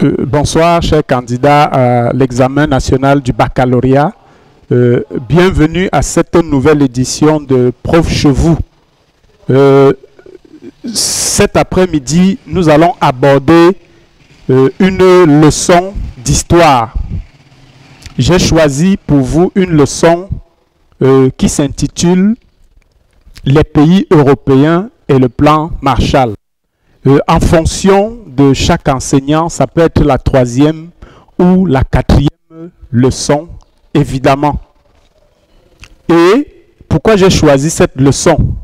Bonsoir, chers candidats à l'examen national du baccalauréat. Bienvenue à cette nouvelle édition de Prof chez vous. Cet après-midi, nous allons aborder une leçon d'histoire. J'ai choisi pour vous une leçon qui s'intitule « Les pays européens et le plan Marshall ». En fonction de chaque enseignant, ça peut être la 3e ou la 4e leçon, évidemment. Et pourquoi j'ai choisi cette leçon?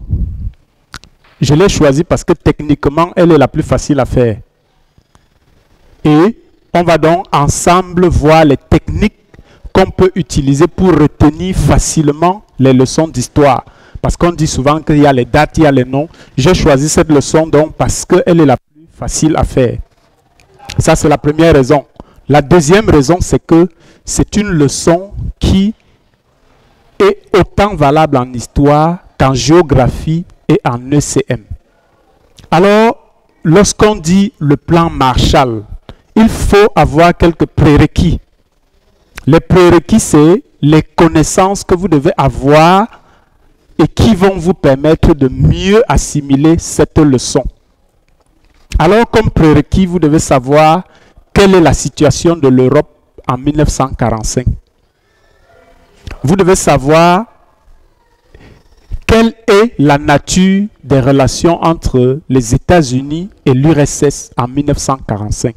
Je l'ai choisie parce que techniquement, elle est la plus facile à faire. Et on va donc ensemble voir les techniques qu'on peut utiliser pour retenir facilement les leçons d'histoire. Parce qu'on dit souvent qu'il y a les dates, il y a les noms. J'ai choisi cette leçon donc parce qu'elle est la plus facile à faire. Ça, c'est la première raison. La deuxième raison, c'est que c'est une leçon qui est autant valable en histoire qu'en géographie et en ECM. Alors, lorsqu'on dit le plan Marshall, il faut avoir quelques prérequis. Les prérequis, c'est les connaissances que vous devez avoir et qui vont vous permettre de mieux assimiler cette leçon. Alors, comme prérequis, vous devez savoir quelle est la situation de l'Europe en 1945. Vous devez savoir quelle est la nature des relations entre les États-Unis et l'URSS en 1945.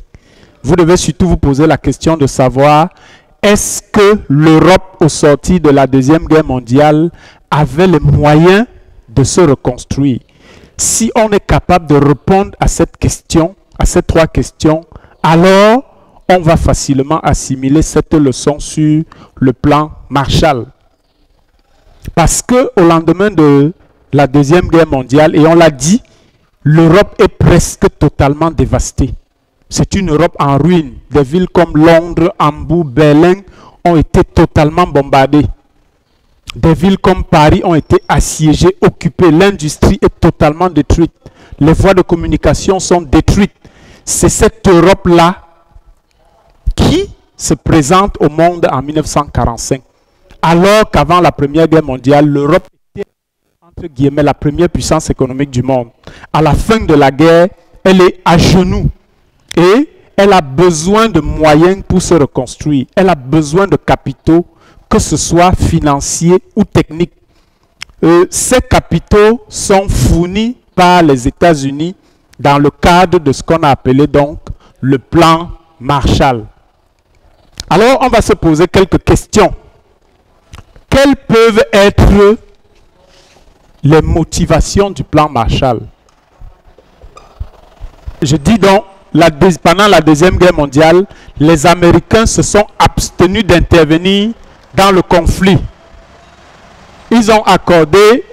Vous devez surtout vous poser la question de savoir est-ce que l'Europe, au sortir de la Deuxième Guerre mondiale, avait les moyens de se reconstruire? Si on est capable de répondre à cette question, à ces trois questions, alors on va facilement assimiler cette leçon sur le plan Marshall. Parce que au lendemain de la Deuxième Guerre mondiale, et on l'a dit, l'Europe est presque totalement dévastée. C'est une Europe en ruine. Des villes comme Londres, Hambourg, Berlin ont été totalement bombardées. Des villes comme Paris ont été assiégées, occupées. L'industrie est totalement détruite. Les voies de communication sont détruites. C'est cette Europe-là qui se présente au monde en 1945. Alors qu'avant la Première Guerre mondiale, l'Europe était, entre guillemets, la première puissance économique du monde. À la fin de la guerre, elle est à genoux. Et elle a besoin de moyens pour se reconstruire. Elle a besoin de capitaux, que ce soit financiers ou techniques. Ces capitaux sont fournis par les États-Unis dans le cadre de ce qu'on a appelé donc le plan Marshall. Alors, on va se poser quelques questions. Quelles peuvent être les motivations du plan Marshall? Je dis donc, pendant la Deuxième Guerre mondiale, les Américains se sont abstenus d'intervenir dans le conflit. Ils ont accordé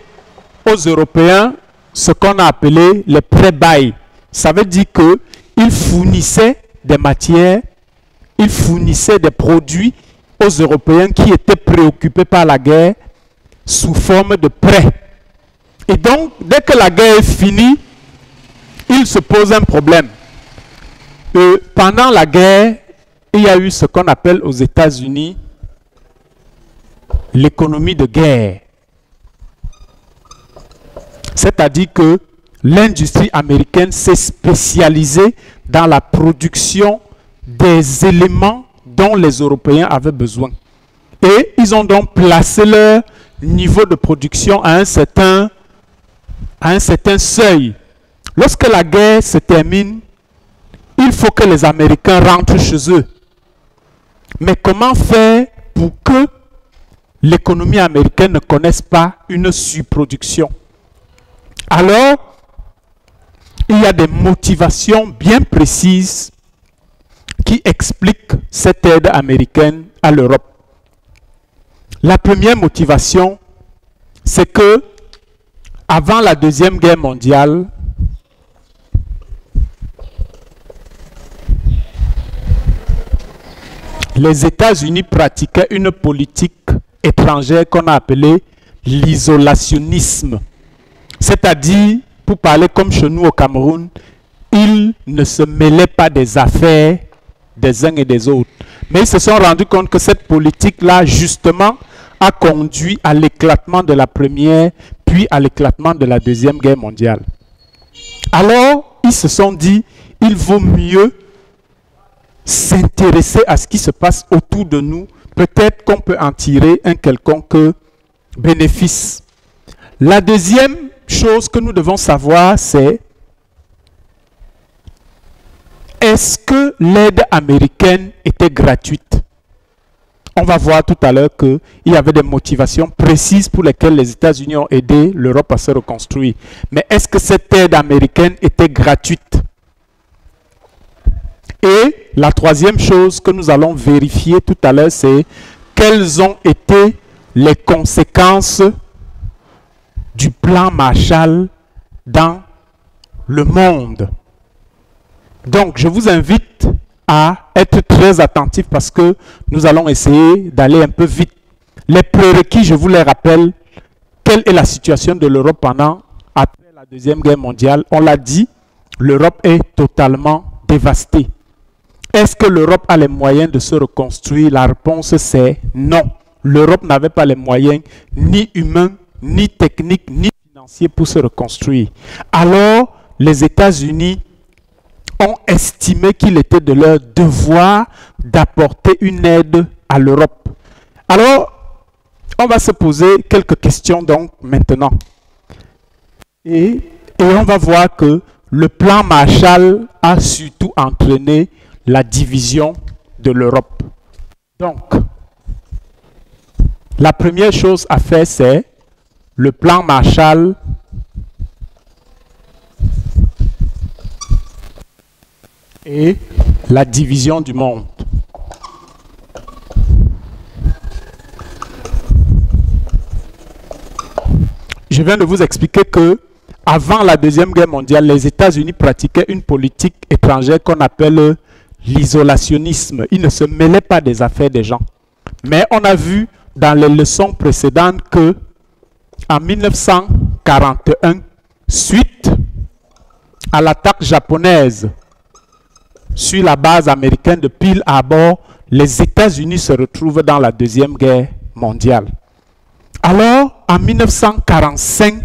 aux Européens ce qu'on a appelé les pré-bail. Ça veut dire qu'ils fournissaient des matières, ils fournissaient des produits aux Européens qui étaient préoccupés par la guerre sous forme de prêts. Et donc, dès que la guerre est finie, il se pose un problème. Pendant la guerre, il y a eu ce qu'on appelle aux États-Unis l'économie de guerre. C'est-à-dire que l'industrie américaine s'est spécialisée dans la production des éléments dont les Européens avaient besoin. Et ils ont donc placé leur niveau de production à un certain seuil. Lorsque la guerre se termine, il faut que les Américains rentrent chez eux. Mais comment faire pour que l'économie américaine ne connaisse pas une surproduction? Alors, il y a des motivations bien précises qui expliquent cette aide américaine à l'Europe. La première motivation, c'est que avant la Deuxième Guerre mondiale, les États-Unis pratiquaient une politique étrangère qu'on a appelée l'isolationnisme. C'est-à-dire, pour parler comme chez nous au Cameroun, ils ne se mêlaient pas des affaires des uns et des autres. Mais ils se sont rendus compte que cette politique-là, justement, a conduit à l'éclatement de la Première, puis à l'éclatement de la Deuxième Guerre mondiale. Alors, ils se sont dit, il vaut mieux s'intéresser à ce qui se passe autour de nous. Peut-être qu'on peut en tirer un quelconque bénéfice. La deuxième chose que nous devons savoir, c'est est-ce que l'aide américaine était gratuite? On va voir tout à l'heure qu'il y avait des motivations précises pour lesquelles les États-Unis ont aidé l'Europe à se reconstruire. Mais est-ce que cette aide américaine était gratuite? Et la troisième chose que nous allons vérifier tout à l'heure, c'est quelles ont été les conséquences du plan Marshall dans le monde. Donc, je vous invite à être très attentifs parce que nous allons essayer d'aller un peu vite. Les prérequis, je vous les rappelle. Quelle est la situation de l'Europe après la Deuxième Guerre mondiale? On l'a dit, l'Europe est totalement dévastée. Est-ce que l'Europe a les moyens de se reconstruire? La réponse c'est non. L'Europe n'avait pas les moyens ni humains, ni techniques, ni financiers pour se reconstruire. Alors, les États-Unis ont estimé qu'il était de leur devoir d'apporter une aide à l'Europe. Alors, on va se poser quelques questions donc maintenant. Et on va voir que le plan Marshall a surtout entraîné la division de l'Europe. Donc, la première chose à faire, c'est le plan Marshall et la division du monde. Je viens de vous expliquer que avant la Deuxième Guerre mondiale, les États-Unis pratiquaient une politique étrangère qu'on appelle l'isolationnisme. Ils ne se mêlaient pas des affaires des gens. Mais on a vu dans les leçons précédentes que en 1941, suite à l'attaque japonaise sur la base américaine de Pearl Harbor, les États-Unis se retrouvent dans la Deuxième Guerre mondiale. Alors, en 1945,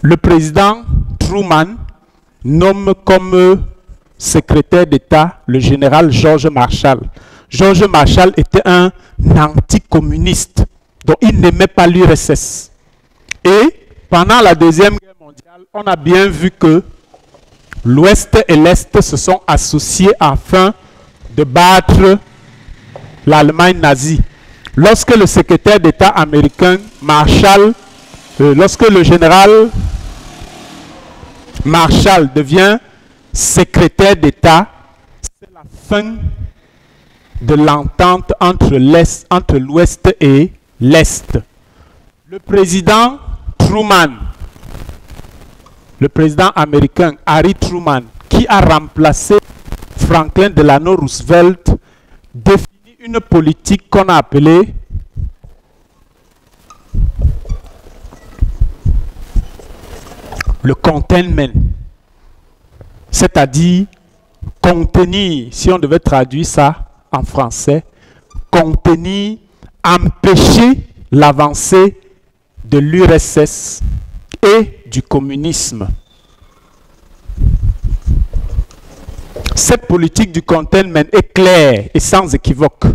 le président Truman nomme comme secrétaire d'État le général George Marshall. George Marshall était un anticommuniste, donc il n'aimait pas l'URSS. Et pendant la Deuxième Guerre mondiale, on a bien vu que l'Ouest et l'Est se sont associés afin de battre l'Allemagne nazie. Lorsque le secrétaire d'État américain Marshall, lorsque le général Marshall devient secrétaire d'État, c'est la fin de l'entente entre l'Ouest et l'Est. Le président Truman, le président américain Harry Truman, qui a remplacé Franklin Delano Roosevelt, définit une politique qu'on a appelée le containment, c'est-à-dire contenir, si on devait traduire ça en français, contenir, empêcher l'avancée de l'URSS et du communisme. Cette politique du containment est claire et sans équivoque.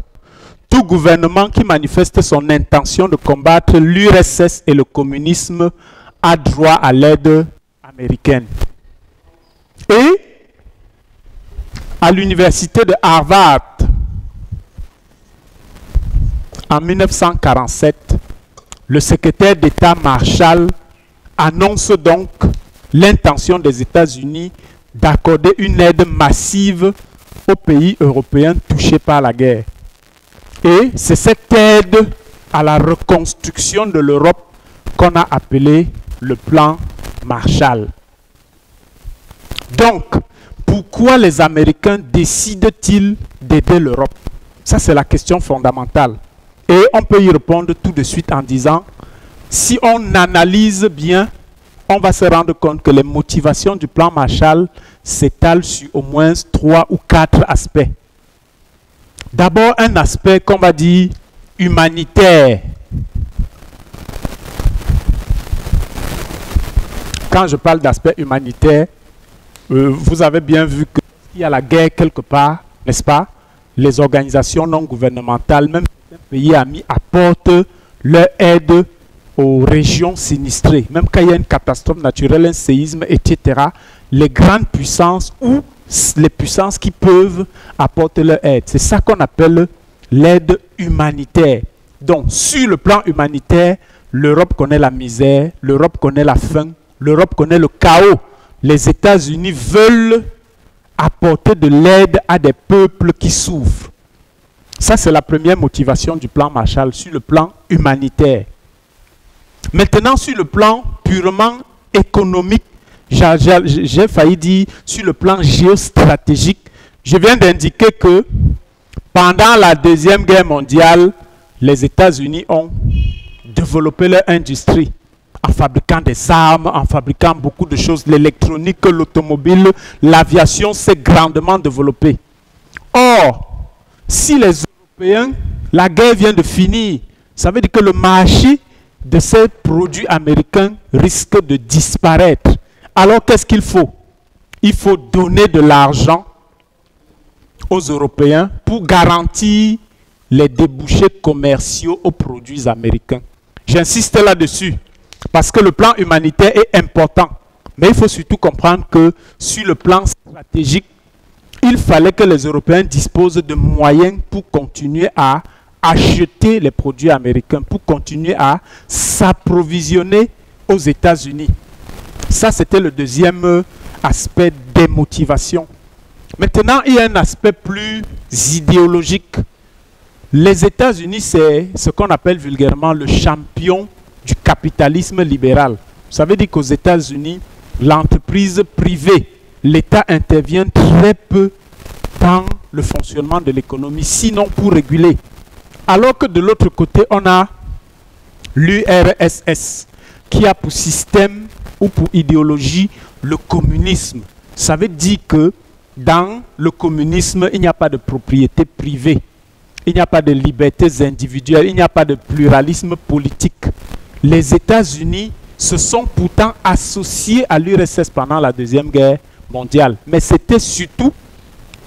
Tout gouvernement qui manifeste son intention de combattre l'URSS et le communisme a droit à l'aide américaine. Et à l'université de Harvard, en 1947, le secrétaire d'État Marshall annonce donc l'intention des États-Unis d'accorder une aide massive aux pays européens touchés par la guerre. Et c'est cette aide à la reconstruction de l'Europe qu'on a appelé le plan Marshall. Donc, pourquoi les Américains décident-ils d'aider l'Europe? Ça, c'est la question fondamentale. Et on peut y répondre tout de suite en disant, si on analyse bien, on va se rendre compte que les motivations du plan Marshall s'étalent sur au moins 3 ou 4 aspects. D'abord, un aspect qu'on va dire humanitaire. Quand je parle d'aspect humanitaire, vous avez bien vu qu'il y a la guerre quelque part, n'est-ce pas? Les organisations non gouvernementales, même certains pays amis, apportent leur aide aux régions sinistrées. Même quand il y a une catastrophe naturelle, un séisme, etc., les grandes puissances ou les puissances qui peuvent apporter leur aide. C'est ça qu'on appelle l'aide humanitaire. Donc, sur le plan humanitaire, l'Europe connaît la misère, l'Europe connaît la faim, l'Europe connaît le chaos. Les États-Unis veulent apporter de l'aide à des peuples qui souffrent. Ça, c'est la première motivation du plan Marshall sur le plan humanitaire. Maintenant, sur le plan purement économique, j'ai failli dire sur le plan géostratégique, je viens d'indiquer que pendant la Deuxième Guerre mondiale, les États-Unis ont développé leur industrie en fabriquant des armes, en fabriquant beaucoup de choses, l'électronique, l'automobile, l'aviation s'est grandement développée. Or, si les Européens, la guerre vient de finir, ça veut dire que le marché de ces produits américains risque de disparaître. Alors qu'est-ce qu'il faut? Il faut donner de l'argent aux Européens pour garantir les débouchés commerciaux aux produits américains. J'insiste là-dessus parce que le plan humanitaire est important. Mais il faut surtout comprendre que sur le plan stratégique, il fallait que les Européens disposent de moyens pour continuer à acheter les produits américains, pour continuer à s'approvisionner aux États-Unis. Ça, c'était le deuxième aspect des motivations. Maintenant, il y a un aspect plus idéologique. Les États-Unis, c'est ce qu'on appelle vulgairement le champion du capitalisme libéral. Ça veut dire qu'aux États-Unis, l'entreprise privée, l'État intervient très peu dans le fonctionnement de l'économie, sinon pour réguler. Alors que de l'autre côté, on a l'URSS, qui a pour système ou pour idéologie le communisme. Ça veut dire que dans le communisme, il n'y a pas de propriété privée, il n'y a pas de libertés individuelles, il n'y a pas de pluralisme politique. Les États-Unis se sont pourtant associés à l'URSS pendant la Deuxième Guerre mondiale. Mais c'était surtout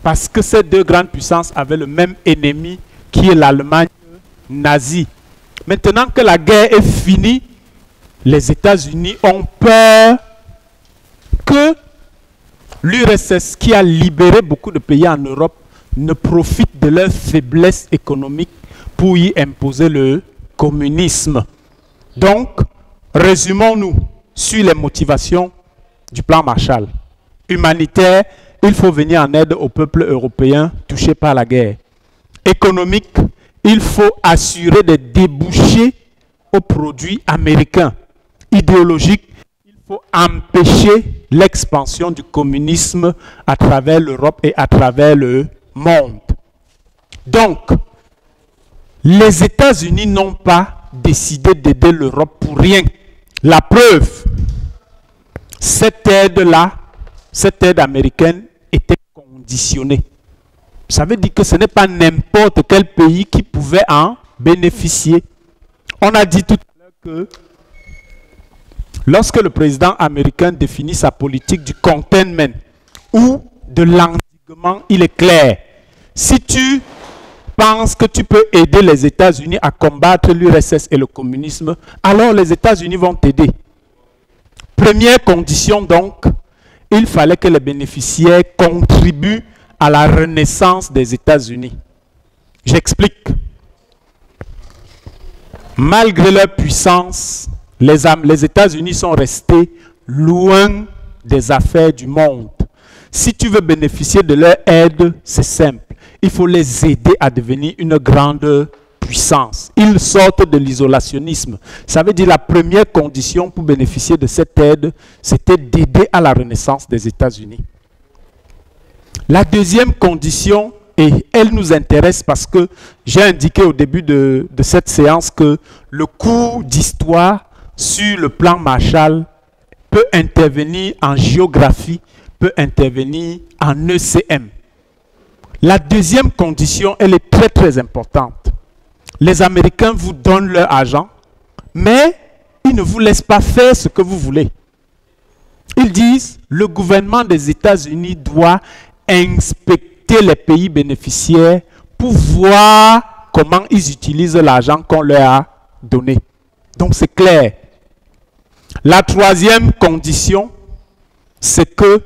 parce que ces deux grandes puissances avaient le même ennemi qui est l'Allemagne nazie. Maintenant que la guerre est finie, les États-Unis ont peur que l'URSS, qui a libéré beaucoup de pays en Europe, ne profite de leur faiblesse économique pour y imposer le communisme. Donc, résumons-nous sur les motivations du plan Marshall. Humanitaire, il faut venir en aide aux peuples européens touchés par la guerre. Économique, il faut assurer des débouchés aux produits américains. Idéologique, il faut empêcher l'expansion du communisme à travers l'Europe et à travers le monde. Donc, les États-Unis n'ont pas décidé d'aider l'Europe pour rien. La preuve, cette aide-là, cette aide américaine était conditionnée. Ça veut dire que ce n'est pas n'importe quel pays qui pouvait en bénéficier. On a dit tout à l'heure que lorsque le président américain définit sa politique du containment ou de l'endiguement, il est clair. Si tu penses que tu peux aider les États-Unis à combattre l'URSS et le communisme, alors les États-Unis vont t'aider. Première condition donc, il fallait que les bénéficiaires contribuent à la renaissance des États-Unis. J'explique. Malgré leur puissance, les États-Unis sont restés loin des affaires du monde. Si tu veux bénéficier de leur aide, c'est simple. Il faut les aider à devenir une grande puissance. Ils sortent de l'isolationnisme. Ça veut dire la première condition pour bénéficier de cette aide, c'était d'aider à la renaissance des États-Unis. La deuxième condition, et elle nous intéresse parce que j'ai indiqué au début de cette séance que le cours d'histoire sur le plan Marshall peut intervenir en géographie, peut intervenir en ECM. La deuxième condition, elle est très très importante. Les Américains vous donnent leur argent, mais ils ne vous laissent pas faire ce que vous voulez. Ils disent, le gouvernement des États-Unis doit inspecter les pays bénéficiaires pour voir comment ils utilisent l'argent qu'on leur a donné. Donc c'est clair. La troisième condition, c'est que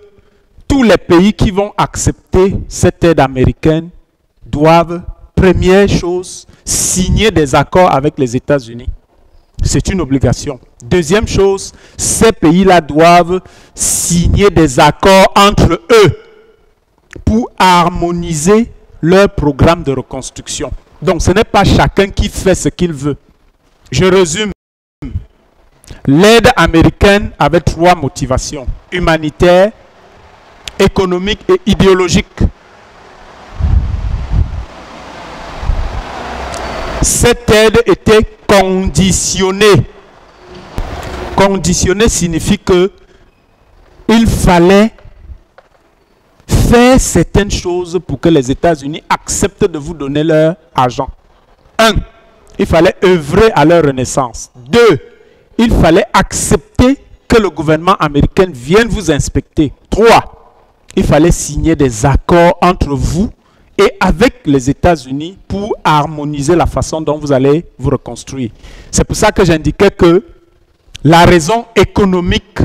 tous les pays qui vont accepter cette aide américaine doivent, première chose, signer des accords avec les États-Unis. C'est une obligation. Deuxième chose, ces pays-là doivent signer des accords entre eux pour harmoniser leur programme de reconstruction. Donc ce n'est pas chacun qui fait ce qu'il veut. Je résume. L'aide américaine avait trois motivations: humanitaire, économique et idéologique. Cette aide était conditionnée. Conditionnée signifie que il fallait faire certaines choses pour que les États-Unis acceptent de vous donner leur argent. 1. Il fallait œuvrer à leur renaissance. 2. Il fallait accepter que le gouvernement américain vienne vous inspecter. 3. Il fallait signer des accords entre vous et avec les États-Unis pour harmoniser la façon dont vous allez vous reconstruire. C'est pour ça que j'indiquais que la raison économique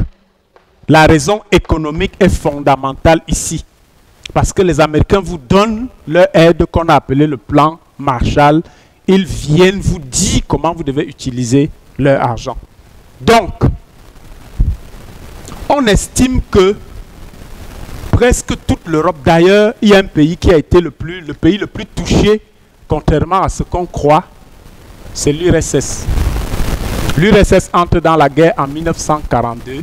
est fondamentale ici. Parce que les Américains vous donnent leur aide qu'on a appelée le plan Marshall. Ils viennent vous dire comment vous devez utiliser leur argent. Donc, on estime que presque toute l'Europe, d'ailleurs, il y a un pays qui a été le pays le plus touché, contrairement à ce qu'on croit, c'est l'URSS. L'URSS entre dans la guerre en 1942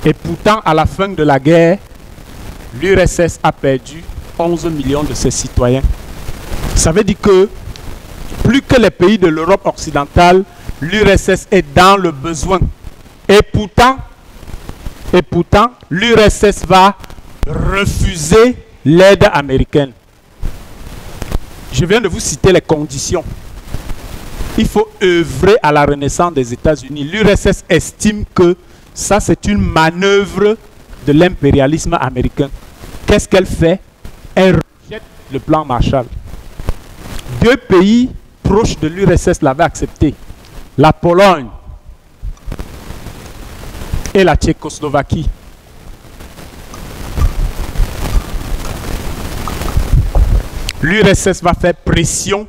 et pourtant, à la fin de la guerre, l'URSS a perdu 11 millions de ses citoyens. Ça veut dire que plus que les pays de l'Europe occidentale, l'URSS est dans le besoin. Et pourtant, l'URSS va refuser l'aide américaine. Je viens de vous citer les conditions. Il faut œuvrer à la renaissance des États-Unis. L'URSS estime que ça, c'est une manœuvre de l'impérialisme américain. Qu'est-ce qu'elle fait? Elle rejette le plan Marshall. Deux pays proches de l'URSS l'avaient accepté. La Pologne et la Tchécoslovaquie. L'URSS va faire pression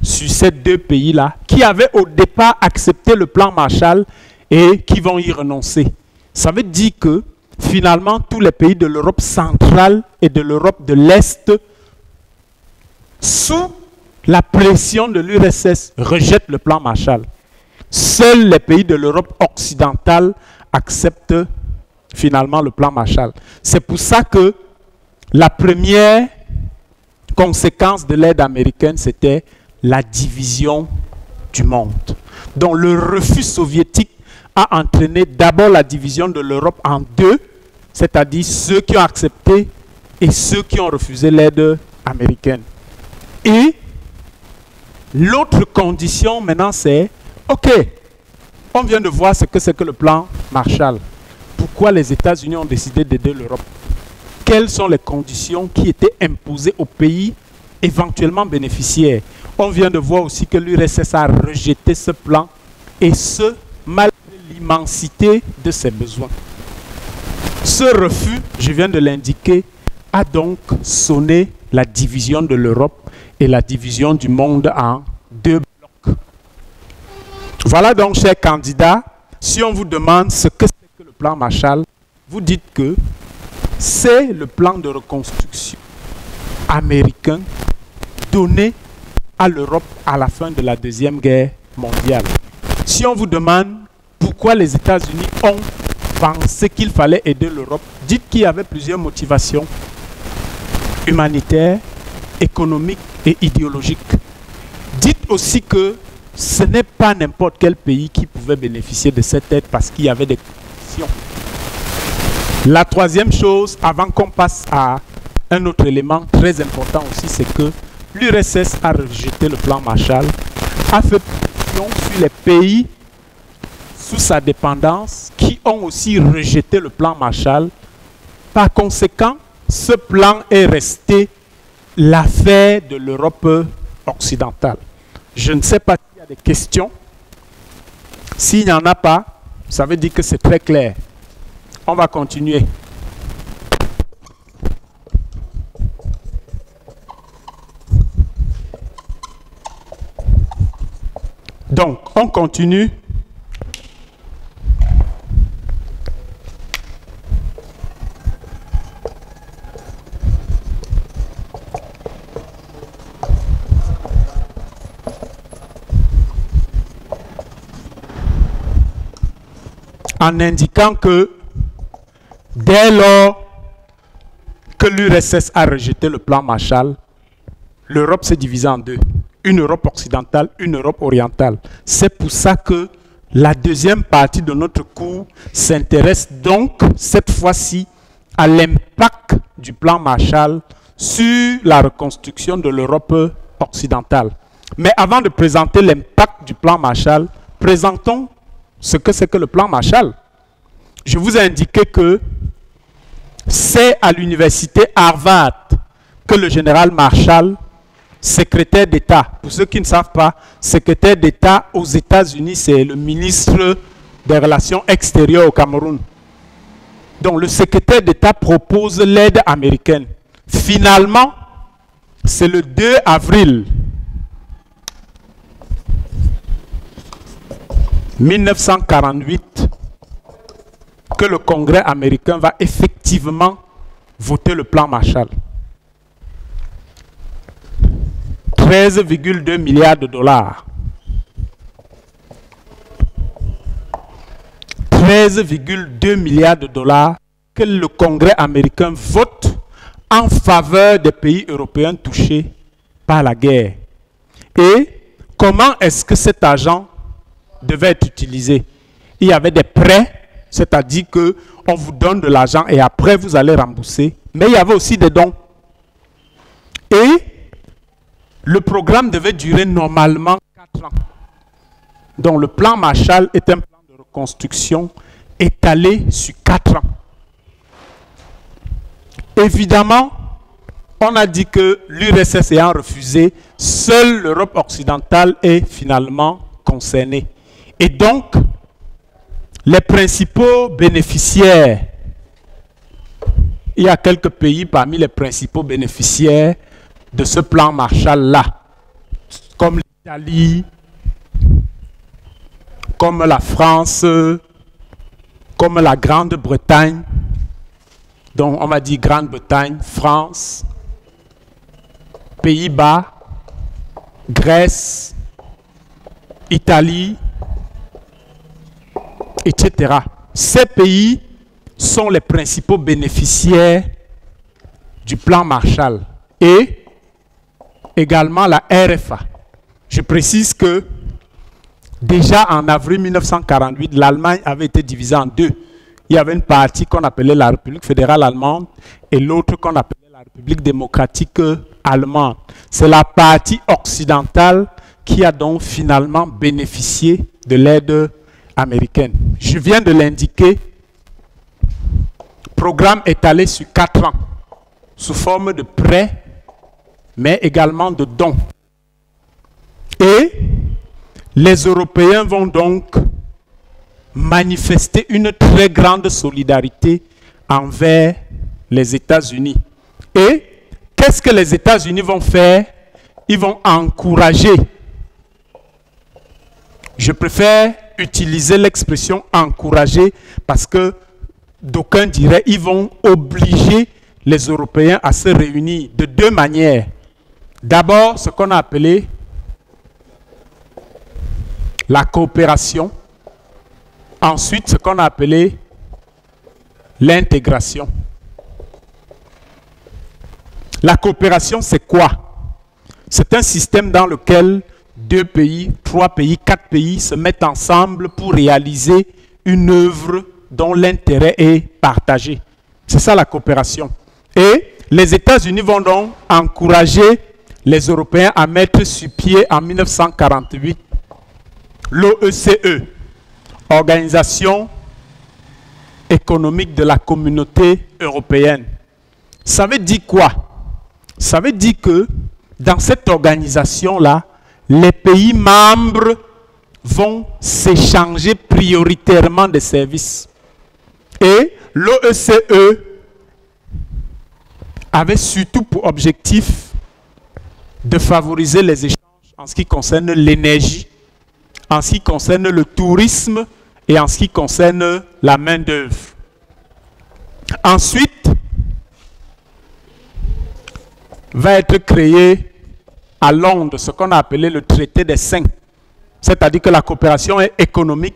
sur ces deux pays-là qui avaient au départ accepté le plan Marshall et qui vont y renoncer. Ça veut dire que finalement tous les pays de l'Europe centrale et de l'Europe de l'Est, sous la pression de l'URSS, rejettent le plan Marshall. Seuls les pays de l'Europe occidentale acceptent finalement le plan Marshall. C'est pour ça que la première conséquence de l'aide américaine, c'était la division du monde. Donc le refus soviétique a entraîné d'abord la division de l'Europe en deux, c'est-à-dire ceux qui ont accepté et ceux qui ont refusé l'aide américaine. Et l'autre condition maintenant c'est, ok, on vient de voir ce que c'est que le plan Marshall. Pourquoi les États-Unis ont décidé d'aider l'Europe? Quelles sont les conditions qui étaient imposées aux pays éventuellement bénéficiaires? On vient de voir aussi que l'URSS a rejeté ce plan, et ce, malgré l'immensité de ses besoins. Ce refus, je viens de l'indiquer, a donc sonné la division de l'Europe et la division du monde en deux blocs. Voilà donc, chers candidats, si on vous demande ce que c'est que le plan Marshall, vous dites que c'est le plan de reconstruction américain donné à l'Europe à la fin de la Deuxième Guerre mondiale. Si on vous demande pourquoi les États-Unis ont pensé qu'il fallait aider l'Europe, dites qu'il y avait plusieurs motivations: humanitaires, économiques et idéologiques. Dites aussi que ce n'est pas n'importe quel pays qui pouvait bénéficier de cette aide parce qu'il y avait des réflexion. La troisième chose, avant qu'on passe à un autre élément très important aussi, c'est que l'URSS a rejeté le plan Marshall, a fait pression sur les pays sous sa dépendance qui ont aussi rejeté le plan Marshall. Par conséquent, ce plan est resté l'affaire de l'Europe occidentale. Je ne sais pas s'il y a des questions. S'il n'y en a pas, ça veut dire que c'est très clair. On va continuer. Donc, on continue. En indiquant que dès lors que l'URSS a rejeté le plan Marshall, l'Europe s'est divisée en deux. Une Europe occidentale, une Europe orientale. C'est pour ça que la deuxième partie de notre cours s'intéresse donc cette fois-ci à l'impact du plan Marshall sur la reconstruction de l'Europe occidentale. Mais avant de présenter l'impact du plan Marshall, présentons ce que c'est que le plan Marshall. Je vous ai indiqué que c'est à l'université Harvard que le général Marshall, secrétaire d'État, pour ceux qui ne savent pas, secrétaire d'État aux États-Unis, c'est le ministre des Relations extérieures au Cameroun. Donc le secrétaire d'État propose l'aide américaine. Finalement, c'est le 2 avril 1948 que le Congrès américain va effectivement voter le plan Marshall. 13,2 milliards de dollars. 13,2 milliards de dollars que le Congrès américain vote en faveur des pays européens touchés par la guerre. Et comment est-ce que cet argent devait être utilisé? Il y avait des prêts, c'est-à-dire qu'on vous donne de l'argent et après vous allez rembourser. Mais il y avait aussi des dons. Et le programme devait durer normalement 4 ans. Donc le plan Marshall est un plan de reconstruction étalé sur 4 ans. Évidemment, on a dit que l'URSS ayant refusé, seule l'Europe occidentale est finalement concernée. Et donc, les principaux bénéficiaires, il y a quelques pays parmi les principaux bénéficiaires de ce plan Marshall-là, comme l'Italie, comme la France, comme la Grande-Bretagne. Donc on va dire Grande-Bretagne, France, Pays-Bas, Grèce, Italie, etc. Ces pays sont les principaux bénéficiaires du plan Marshall et également la RFA. Je précise que déjà en avril 1948, l'Allemagne avait été divisée en deux. Il y avait une partie qu'on appelait la République fédérale allemande et l'autre qu'on appelait la République démocratique allemande. C'est la partie occidentale qui a donc finalement bénéficié de l'aide américaine. Je viens de l'indiquer, programme étalé sur 4 ans, sous forme de prêts, mais également de dons. Et les Européens vont donc manifester une très grande solidarité envers les États-Unis. Et qu'est-ce que les États-Unis vont faire? Ils vont encourager. Je préfère utiliser l'expression encourager parce que d'aucuns diraient ils vont obliger les Européens à se réunir de deux manières. D'abord, ce qu'on a appelé la coopération. Ensuite, ce qu'on a appelé l'intégration. La coopération, c'est quoi? C'est un système dans lequel 2 pays, 3 pays, 4 pays se mettent ensemble pour réaliser une œuvre dont l'intérêt est partagé. C'est ça la coopération. Et les États-Unis vont donc encourager les Européens à mettre sur pied en 1948 l'OECE, Organisation économique de la Communauté européenne. Ça veut dire quoi? Ça veut dire que dans cette organisation-là, les pays membres vont s'échanger prioritairement des services. Et l'OECE avait surtout pour objectif de favoriser les échanges en ce qui concerne l'énergie, en ce qui concerne le tourisme et en ce qui concerne la main-d'œuvre. Ensuite, va être créé à Londres ce qu'on a appelé le traité des 5. C'est-à-dire que la coopération est économique,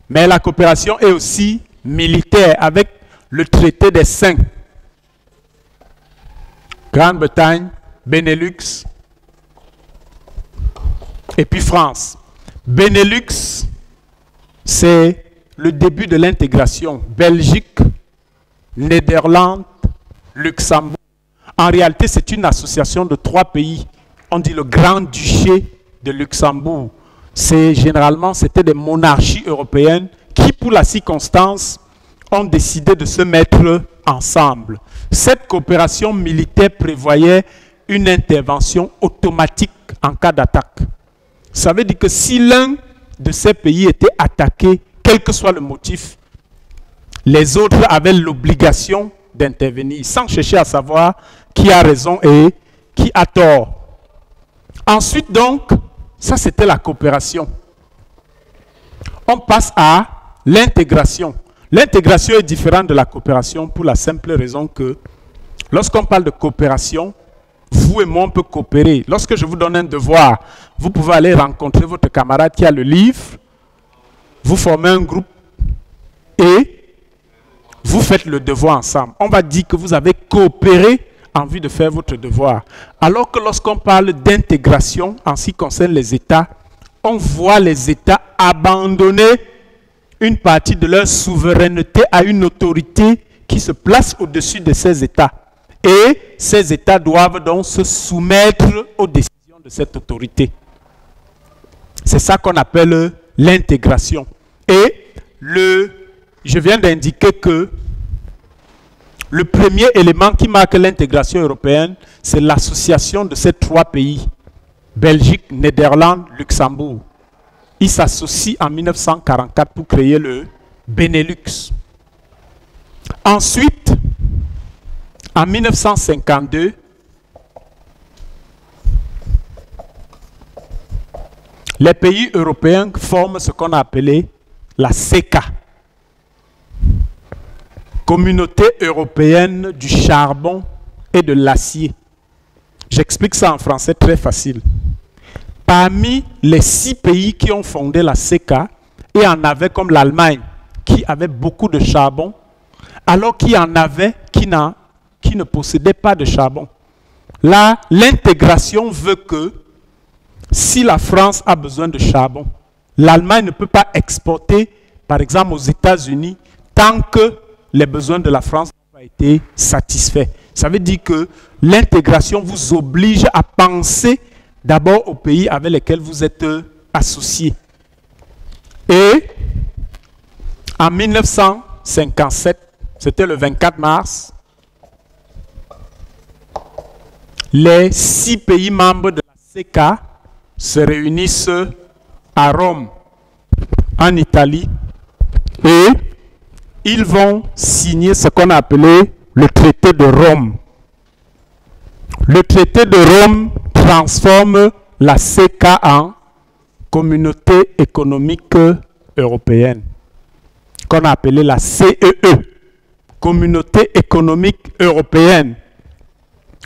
mais la coopération est aussi militaire avec le traité des 5. Grande-Bretagne, Benelux et puis France. Benelux, c'est le début de l'intégration. Belgique, Néderlande, Luxembourg. En réalité, c'est une association de 3 pays. On dit le Grand-Duché de Luxembourg. Généralement, c'était des monarchies européennes qui, pour la circonstance, ont décidé de se mettre ensemble. Cette coopération militaire prévoyait une intervention automatique en cas d'attaque. Ça veut dire que si l'un de ces pays était attaqué, quel que soit le motif, les autres avaient l'obligation d'intervenir, sans chercher à savoir qui a raison et qui a tort. Ensuite donc, ça c'était la coopération. On passe à l'intégration. L'intégration est différente de la coopération pour la simple raison que lorsqu'on parle de coopération, vous et moi on peut coopérer. Lorsque je vous donne un devoir, vous pouvez aller rencontrer votre camarade qui a le livre, vous formez un groupe et vous faites le devoir ensemble. On va dire que vous avez coopéré en vue de faire votre devoir. Alors que lorsqu'on parle d'intégration en ce qui concerne les États, on voit les États abandonner une partie de leur souveraineté à une autorité qui se place au-dessus de ces États. Et ces États doivent donc se soumettre aux décisions de cette autorité. C'est ça qu'on appelle l'intégration. Et je viens d'indiquer que le premier élément qui marque l'intégration européenne, c'est l'association de ces 3 pays, Belgique, Néderlande, Luxembourg. Ils s'associent en 1944 pour créer le Benelux. Ensuite, en 1952, les pays européens forment ce qu'on a appelé la CECA, Communauté européenne du charbon et de l'acier. J'explique ça en français très facile. Parmi les 6 pays qui ont fondé la CECA, il y en avait comme l'Allemagne, qui avait beaucoup de charbon, alors qu'il y en avait qui ne possédaient pas de charbon. Là, l'intégration veut que si la France a besoin de charbon, l'Allemagne ne peut pas exporter, par exemple, aux États-Unis, tant que les besoins de la France n'ont pas été satisfaits. Ça veut dire que l'intégration vous oblige à penser d'abord aux pays avec lesquels vous êtes associés. Et en 1957, c'était le 24 mars, les 6 pays membres de la CECA se réunissent à Rome, en Italie, et ils vont signer ce qu'on a appelé le traité de Rome. Le traité de Rome transforme la CECA en Communauté économique européenne, qu'on a appelé la CEE, Communauté économique européenne.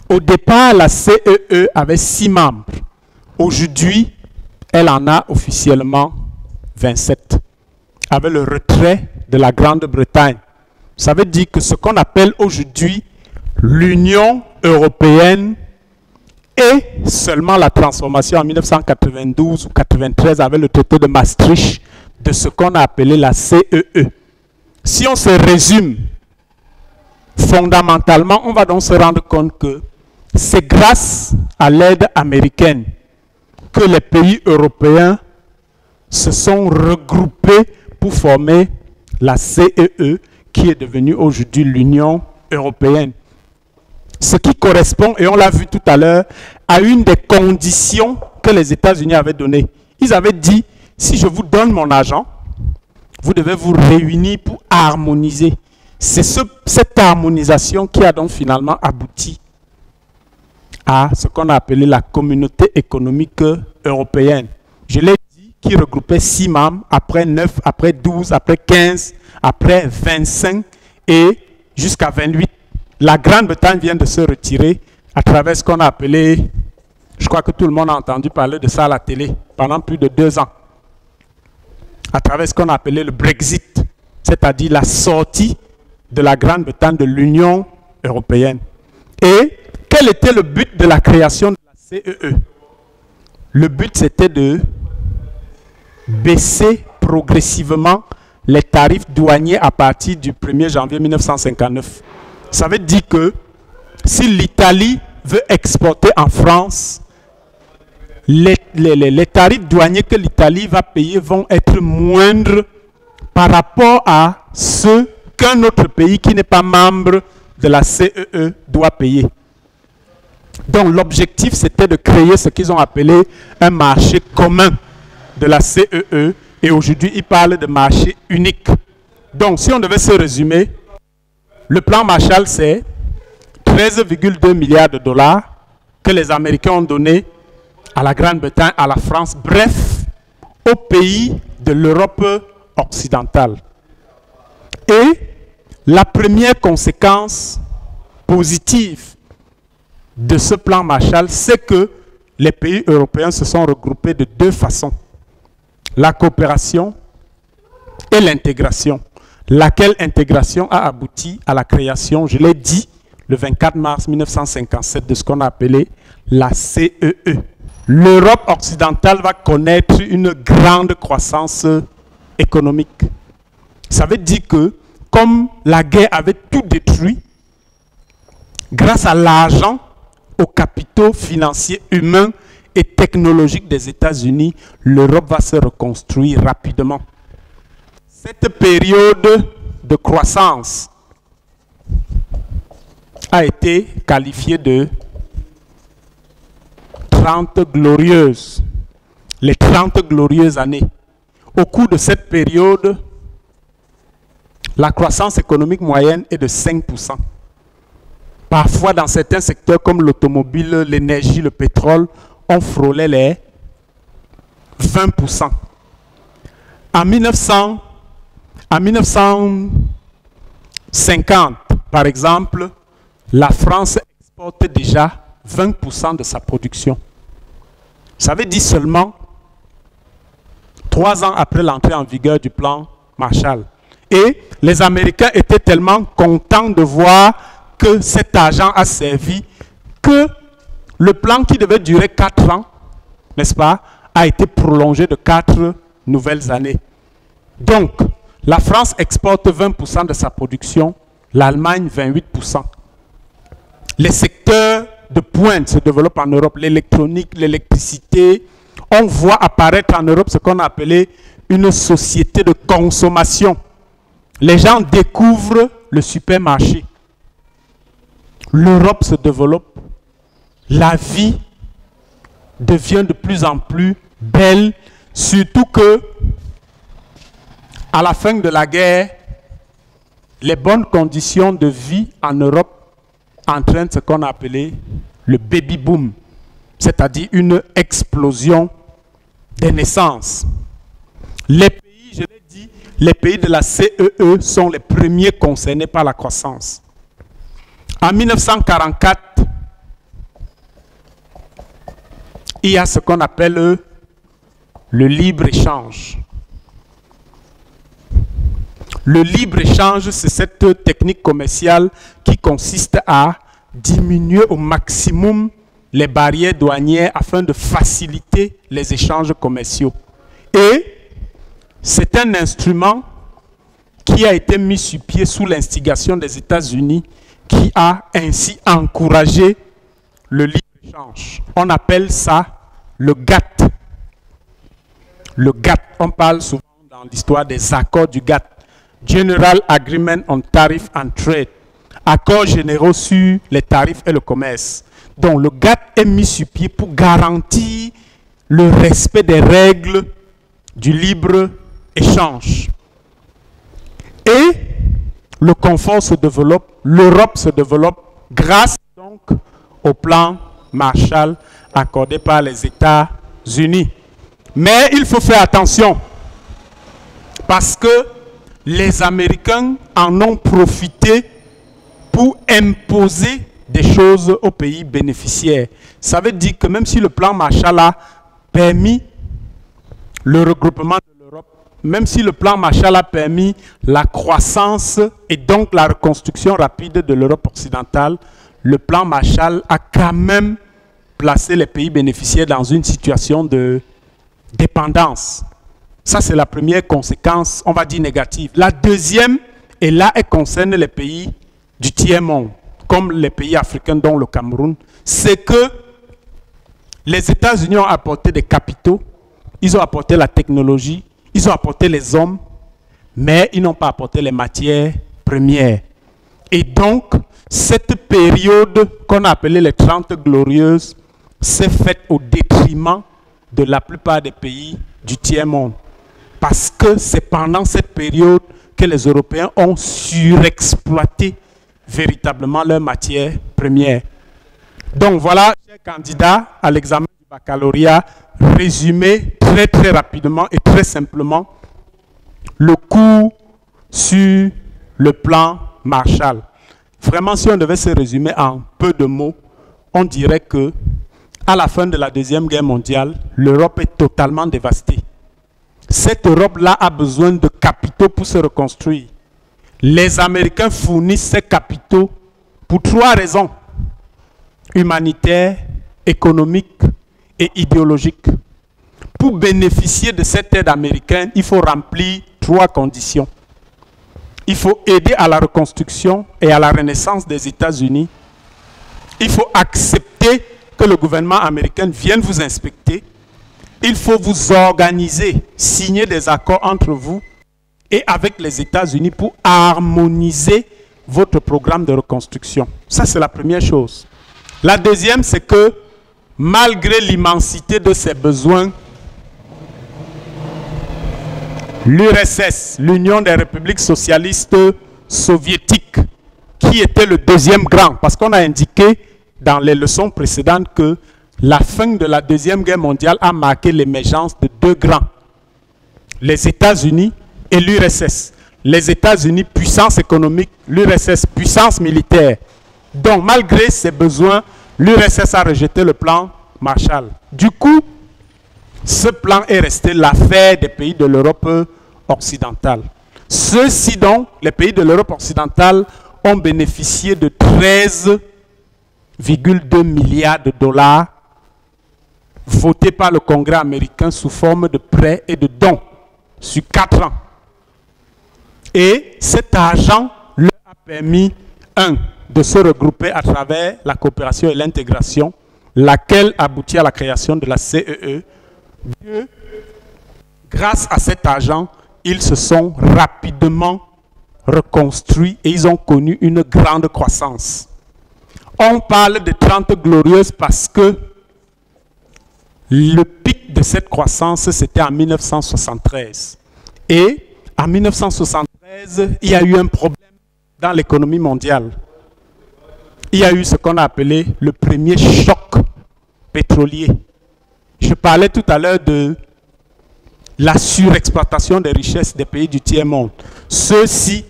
Au départ, la CEE avait 6 membres. Aujourd'hui, elle en a officiellement 27, avec le retrait de la Grande-Bretagne. Ça veut dire que ce qu'on appelle aujourd'hui l'Union européenne et seulement la transformation en 1992 ou 1993 avec le traité de Maastricht de ce qu'on a appelé la CEE. Si on se résume, fondamentalement, on va donc se rendre compte que c'est grâce à l'aide américaine que les pays européens se sont regroupés pour former la CEE, qui est devenue aujourd'hui l'Union européenne. Ce qui correspond, et on l'a vu tout à l'heure, à une des conditions que les États-Unis avaient données. Ils avaient dit, si je vous donne mon argent, vous devez vous réunir pour harmoniser. C'est cette harmonisation qui a donc finalement abouti à ce qu'on a appelé la communauté économique européenne. Je l'ai dit, qui regroupait 6 membres, après 9, après 12, après 15, après 25 et jusqu'à 28. La Grande-Bretagne vient de se retirer à travers ce qu'on a appelé, je crois que tout le monde a entendu parler de ça à la télé, pendant plus de 2 ans. À travers ce qu'on a appelé le Brexit, c'est-à-dire la sortie de la Grande-Bretagne de l'Union européenne. Et quel était le but de la création de la CEE? Le but, c'était de baisser progressivement les tarifs douaniers à partir du 1er janvier 1959. Ça veut dire que si l'Italie veut exporter en France, les tarifs douaniers que l'Italie va payer vont être moindres par rapport à ceux qu'un autre pays qui n'est pas membre de la CEE doit payer. Donc l'objectif, c'était de créer ce qu'ils ont appelé un marché commun de la CEE, et aujourd'hui, ils parlent de marché unique. Donc, si on devait se résumer, le plan Marshall, c'est 13,2 milliards de dollars que les Américains ont donné à la Grande-Bretagne, à la France, bref, aux pays de l'Europe occidentale. Et la première conséquence positive de ce plan Marshall, c'est que les pays européens se sont regroupés de 2 façons. La coopération et l'intégration. Laquelle intégration a abouti à la création, je l'ai dit, le 24 mars 1957, de ce qu'on a appelé la CEE. L'Europe occidentale va connaître une grande croissance économique. Ça veut dire que, comme la guerre avait tout détruit, grâce à l'argent, aux capitaux financiers, humains et technologiques des États-Unis, l'Europe va se reconstruire rapidement. Cette période de croissance a été qualifiée de 30 glorieuses, les 30 glorieuses années. Au cours de cette période, la croissance économique moyenne est de 5%. Parfois, dans certains secteurs comme l'automobile, l'énergie, le pétrole, on frôlait les 20%. En 1950, par exemple, la France exporte déjà 20% de sa production. Ça veut dire seulement 3 ans après l'entrée en vigueur du plan Marshall. Et les Américains étaient tellement contents de voir que cet argent a servi que le plan qui devait durer 4 ans, n'est-ce pas, a été prolongé de 4 nouvelles années. Donc, la France exporte 20% de sa production, l'Allemagne 28%. Les secteurs de pointe se développent en Europe, l'électronique, l'électricité. On voit apparaître en Europe ce qu'on a appelé une société de consommation. Les gens découvrent le supermarché. L'Europe se développe. La vie devient de plus en plus belle, surtout que à la fin de la guerre, les bonnes conditions de vie en Europe entraînent ce qu'on a appelé le baby boom, c'est-à-dire une explosion des naissances. Les pays, je l'ai dit, les pays de la CEE sont les premiers concernés par la croissance. En 1944, il y a ce qu'on appelle le libre-échange. Le libre-échange, c'est cette technique commerciale qui consiste à diminuer au maximum les barrières douanières afin de faciliter les échanges commerciaux. Et c'est un instrument qui a été mis sur pied sous l'instigation des États-Unis, qui a ainsi encouragé le libre-échange. On appelle ça le GATT. Le GATT, on parle souvent dans l'histoire des accords du GATT. General Agreement on Tariff and Trade. Accords généraux sur les tarifs et le commerce. Donc le GATT est mis sur pied pour garantir le respect des règles du libre-échange. Et le confort se développe, l'Europe se développe grâce donc au plan Marshall accordé par les États-Unis. Mais il faut faire attention parce que les Américains en ont profité pour imposer des choses aux pays bénéficiaires. Ça veut dire que même si le plan Marshall a permis le regroupement de l'Europe, même si le plan Marshall a permis la croissance et donc la reconstruction rapide de l'Europe occidentale, le plan Marshall a quand même placé les pays bénéficiaires dans une situation de dépendance. Ça, c'est la première conséquence, on va dire négative. La deuxième, et là, elle concerne les pays du tiers-monde, comme les pays africains, dont le Cameroun, c'est que les États-Unis ont apporté des capitaux, ils ont apporté la technologie, ils ont apporté les hommes, mais ils n'ont pas apporté les matières premières. Et donc, cette période qu'on a appelée les 30 glorieuses s'est faite au détriment de la plupart des pays du tiers-monde. Parce que c'est pendant cette période que les Européens ont surexploité véritablement leurs matières premières. Donc voilà, chers candidats à l'examen du baccalauréat, résumé très rapidement et très simplement le cours sur le plan Marshall. Vraiment, si on devait se résumer en peu de mots, on dirait que à la fin de la Deuxième Guerre mondiale, l'Europe est totalement dévastée. Cette Europe-là a besoin de capitaux pour se reconstruire. Les Américains fournissent ces capitaux pour 3 raisons: humanitaires, économiques et idéologiques. Pour bénéficier de cette aide américaine, il faut remplir 3 conditions. Il faut aider à la reconstruction et à la renaissance des États-Unis. Il faut accepter que le gouvernement américain vienne vous inspecter. Il faut vous organiser, signer des accords entre vous et avec les États-Unis pour harmoniser votre programme de reconstruction. Ça, c'est la première chose. La deuxième, c'est que malgré l'immensité de ses besoins, l'URSS, l'Union des républiques socialistes soviétiques, qui était le deuxième grand, parce qu'on a indiqué dans les leçons précédentes que la fin de la Deuxième Guerre mondiale a marqué l'émergence de 2 grands, les États-Unis et l'URSS. Les États-Unis, puissance économique, l'URSS, puissance militaire. Donc, malgré ses besoins, l'URSS a rejeté le plan Marshall. Du coup, ce plan est resté l'affaire des pays de l'Europe occidentale. Ceux-ci donc, les pays de l'Europe occidentale, ont bénéficié de 13,2 milliards de dollars votés par le Congrès américain sous forme de prêts et de dons sur 4 ans. Et cet argent leur a permis, de se regrouper à travers la coopération et l'intégration, laquelle aboutit à la création de la CEE. Grâce à cet argent, ils se sont rapidement reconstruits et ils ont connu une grande croissance. On parle de 30 glorieuses parce que le pic de cette croissance, c'était en 1973. Et en 1973, il y a eu un problème dans l'économie mondiale. Il y a eu ce qu'on a appelé le premier choc pétrolier. Je parlais tout à l'heure de la surexploitation des richesses des pays du tiers-monde. Ceux-ci,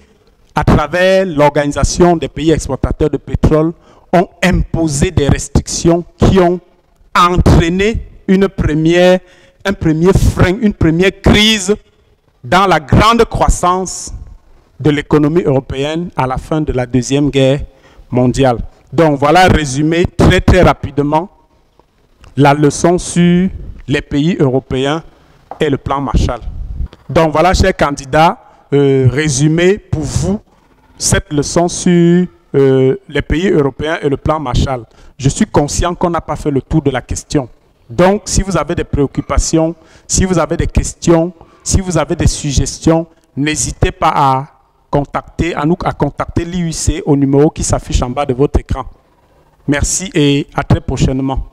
à travers l'organisation des pays exportateurs de pétrole, ont imposé des restrictions qui ont entraîné un premier frein, une première crise dans la grande croissance de l'économie européenne à la fin de la Deuxième Guerre mondiale. Donc voilà, résumé très rapidement la leçon sur les pays européens et le plan Marshall. Donc voilà, chers candidats, résumer pour vous cette leçon sur les pays européens et le plan Marshall. Je suis conscient qu'on n'a pas fait le tour de la question. Donc, si vous avez des préoccupations, si vous avez des questions, si vous avez des suggestions, n'hésitez pas à contacter l'IUC au numéro qui s'affiche en bas de votre écran. Merci et à très prochainement.